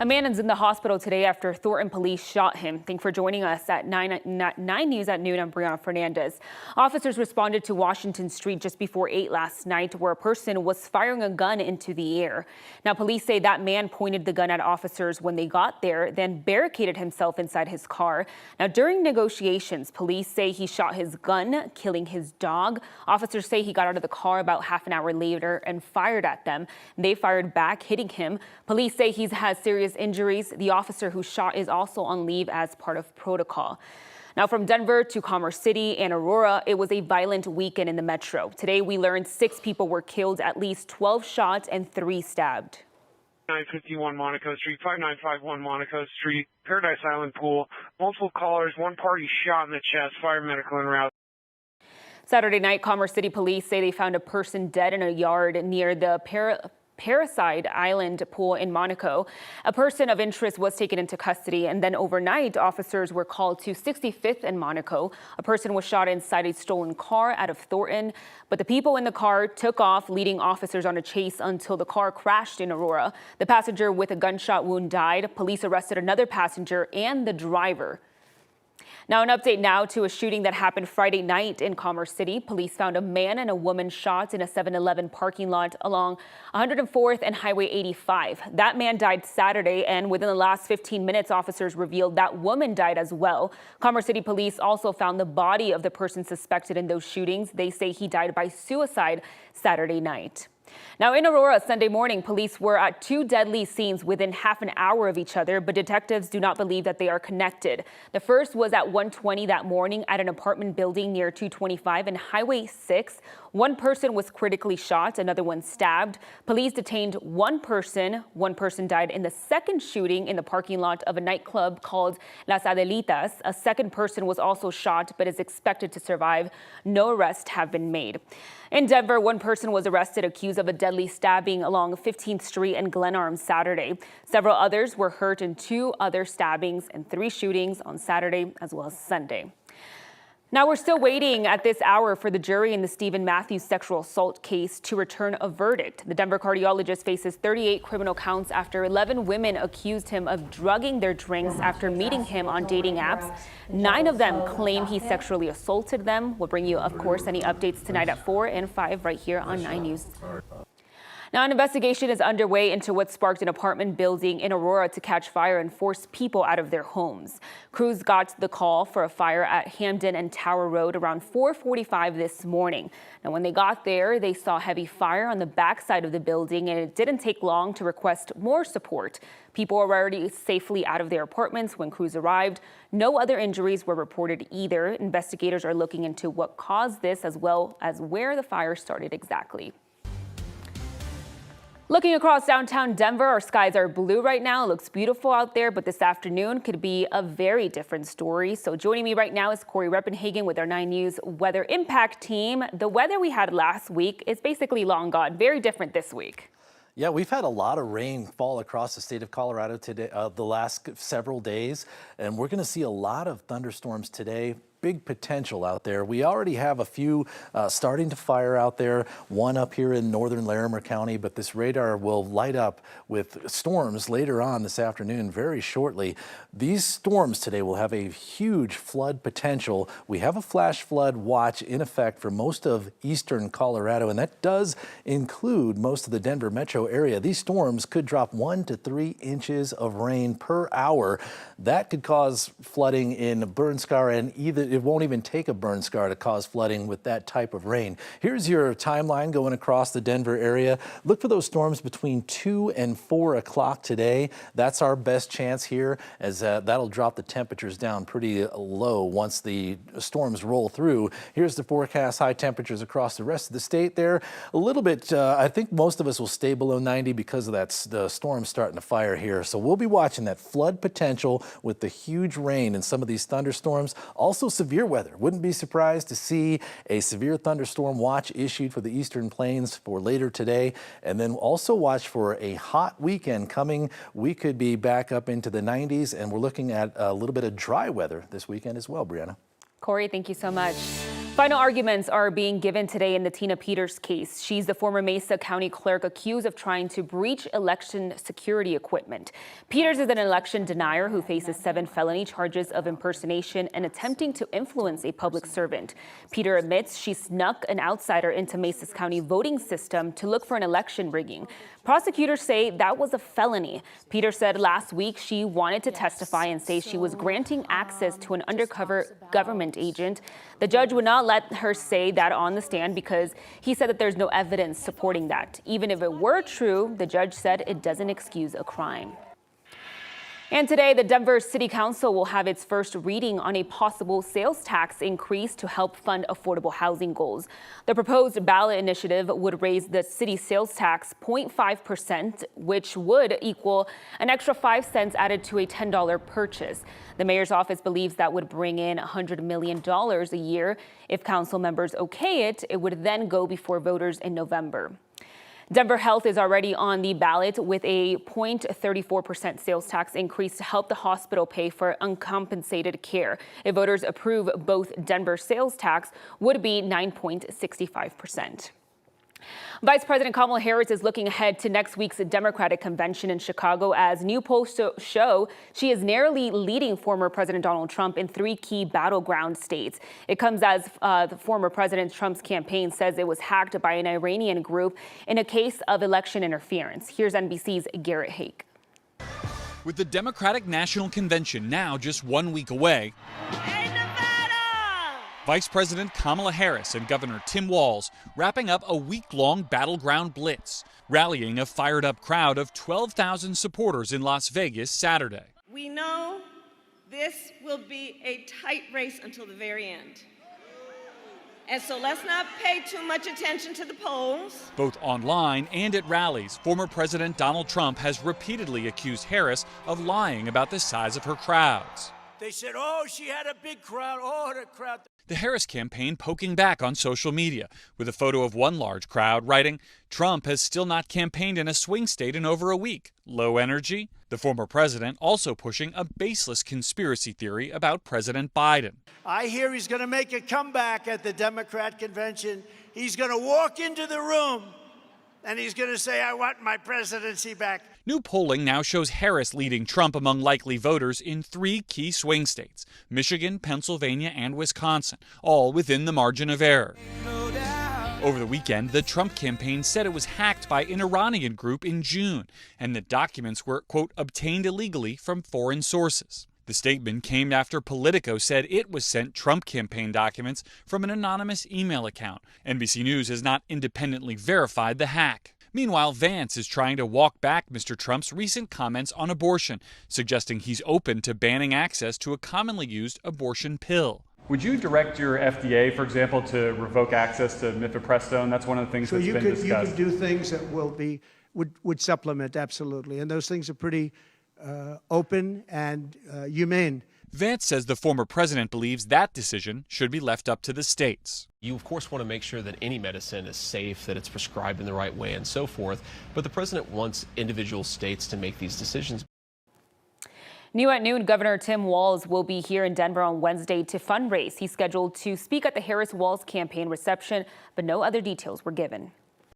A man is in the hospital today after Thornton police shot him. Thanks for joining us at 9 News at noon. I'm Brianna Fernandez. Officers responded to Washington Street just before 8 last night, where a person was firing a gun into the air. Now, police say that man pointed the gun at officers when they got there, then barricaded himself inside his car. Now, during negotiations, police say he shot his gun, killing his dog. Officers say he got out of the car about half an hour later and fired at them. They fired back, hitting him. Police say he's had serious injuries. The officer who shot is also on leave as part of protocol. Now, from Denver to Commerce City and Aurora, it was a violent weekend in the metro. Today, we learned 6 people were killed, at least 12 shot and 3 stabbed. 951 Monaco Street, 5951 Monaco Street, Paradise Island Pool. Multiple callers, one party shot in the chest, fire medical en route. Saturday night, Commerce City police say they found a person dead in a yard near the Paradise Island Pool in Monaco. A person of interest was taken into custody, and then overnight, officers were called to 65th and Monaco. A person was shot inside a stolen car out of Thornton, but the people in the car took off, leading officers on a chase until the car crashed in Aurora. The passenger with a gunshot wound died. Police arrested another passenger and the driver. Now, an update now to a shooting that happened Friday night in Commerce City. Police found a man and a woman shot in a 7-Eleven parking lot along 104th and Highway 85. That man died Saturday, and within the last 15 minutes, officers revealed that woman died as well. Commerce City police also found the body of the person suspected in those shootings. They say he died by suicide Saturday night. Now, in Aurora, Sunday morning, police were at 2 deadly scenes within half an hour of each other, but detectives do not believe that they are connected. The first was at 1:20 that morning at an apartment building near 225 and Highway 6. One person was critically shot, another one stabbed. Police detained one person. One person died in the second shooting in the parking lot of a nightclub called Las Adelitas. A second person was also shot, but is expected to survive. No arrests have been made. In Denver, one person was arrested accused of a deadly stabbing along 15th Street and Glenarm Saturday. Several others were hurt in 2 other stabbings and 3 shootings on Saturday as well as Sunday. Now, we're still waiting at this hour for the jury in the Stephen Matthews sexual assault case to return a verdict. The Denver cardiologist faces 38 criminal counts after 11 women accused him of drugging their drinks after meeting him on dating apps. 9 of them claim he sexually assaulted them. We'll bring you, of course, any updates tonight at 4 and 5 right here on 9 News. Now, an investigation is underway into what sparked an apartment building in Aurora to catch fire and force people out of their homes. Crews got the call for a fire at Hamden and Tower Road around 4:45 this morning. Now, when they got there, they saw heavy fire on the backside of the building, and it didn't take long to request more support. People were already safely out of their apartments when crews arrived. No other injuries were reported either. Investigators are looking into what caused this as well as where the fire started exactly. Looking across downtown Denver, our skies are blue right now. It looks beautiful out there, but this afternoon could be a very different story. So joining me right now is Corey Reppenhagen with our 9 News Weather Impact team. The weather we had last week is basically long gone. Very different this week. Yeah, we've had a lot of rain fall across the state of Colorado today, the last several days, and we're going to see a lot of thunderstorms today. Big potential out there. We already have a few starting to fire out there, one up here in northern Larimer County, but this radar will light up with storms later on this afternoon very shortly. These storms today will have a huge flood potential. We have a flash flood watch in effect for most of eastern Colorado, and that does include most of the Denver metro area. These storms could drop 1 to 3 inches of rain per hour. That could cause flooding in Burn Scar, and it won't even take a burn scar to cause flooding with that type of rain. Here's your timeline going across the Denver area. Look for those storms between 2 and 4 o'clock today. That's our best chance here, as that'll drop the temperatures down pretty low once the storms roll through. Here's the forecast: high temperatures across the rest of the state there. A little bit, I think most of us will stay below 90 because of the storm starting to fire here. So we'll be watching that flood potential with the huge rain and some of these thunderstorms. Also severe weather. Wouldn't be surprised to see a severe thunderstorm watch issued for the eastern plains for later today. And then also watch for a hot weekend coming. We could be back up into the 90s, and we're looking at a little bit of dry weather this weekend as well, Brianna. Corey, thank you so much. Final arguments are being given today in the Tina Peters case. She's the former Mesa County clerk accused of trying to breach election security equipment. Peters is an election denier who faces 7 felony charges of impersonation and attempting to influence a public servant. Peter admits she snuck an outsider into Mesa's county voting system to look for an election rigging. Prosecutors say that was a felony. Peters said last week she wanted to testify and say she was granting access to an undercover government agent. The judge would not let her say that on the stand because he said that there's no evidence supporting that. Even if it were true, the judge said it doesn't excuse a crime. And today, the Denver City Council will have its first reading on a possible sales tax increase to help fund affordable housing goals. The proposed ballot initiative would raise the city sales tax 0.5%, which would equal an extra 5 cents added to a $10 purchase. The mayor's office believes that would bring in $100 million a year. If council members okay it, it would then go before voters in November. Denver Health is already on the ballot with a 0.34% sales tax increase to help the hospital pay for uncompensated care. If voters approve both, Denver sales tax would be 9.65%. Vice President Kamala Harris is looking ahead to next week's Democratic convention in Chicago as new polls show she is narrowly leading former President Donald Trump in 3 key battleground states. It comes as the former President Trump's campaign says it was hacked by an Iranian group in a case of election interference. Here's NBC's Garrett Hake. With the Democratic National Convention now just 1 week away, Vice President Kamala Harris and Governor Tim Walz wrapping up a week-long battleground blitz, rallying a fired-up crowd of 12,000 supporters in Las Vegas Saturday. We know this will be a tight race until the very end. And so let's not pay too much attention to the polls. Both online and at rallies, former President Donald Trump has repeatedly accused Harris of lying about the size of her crowds. They said, oh, she had a big crowd, oh, the crowd. The Harris campaign poking back on social media with a photo of one large crowd writing, Trump has still not campaigned in a swing state in over a week. Low energy? The former president also pushing a baseless conspiracy theory about President Biden. I hear he's going to make a comeback at the Democrat convention. He's going to walk into the room and he's going to say, I want my presidency back. New polling now shows Harris leading Trump among likely voters in 3 key swing states, Michigan, Pennsylvania, and Wisconsin, all within the margin of error. Over the weekend, the Trump campaign said it was hacked by an Iranian group in June, and that documents were, quote, obtained illegally from foreign sources. The statement came after Politico said it was sent Trump campaign documents from an anonymous email account. NBC News has not independently verified the hack. Meanwhile, Vance is trying to walk back Mr. Trump's recent comments on abortion, suggesting he's open to banning access to a commonly used abortion pill. Would you direct your FDA, for example, to revoke access to mifepristone? That's one of the things that's been discussed. You could do things that would supplement, absolutely. And those things are pretty open and humane. Vance says the former president believes that decision should be left up to the states. You, of course, want to make sure that any medicine is safe, that it's prescribed in the right way, and so forth. But the president wants individual states to make these decisions. New at noon, Governor Tim Walz will be here in Denver on Wednesday to fundraise. He's scheduled to speak at the Harris-Walz campaign reception, but no other details were given.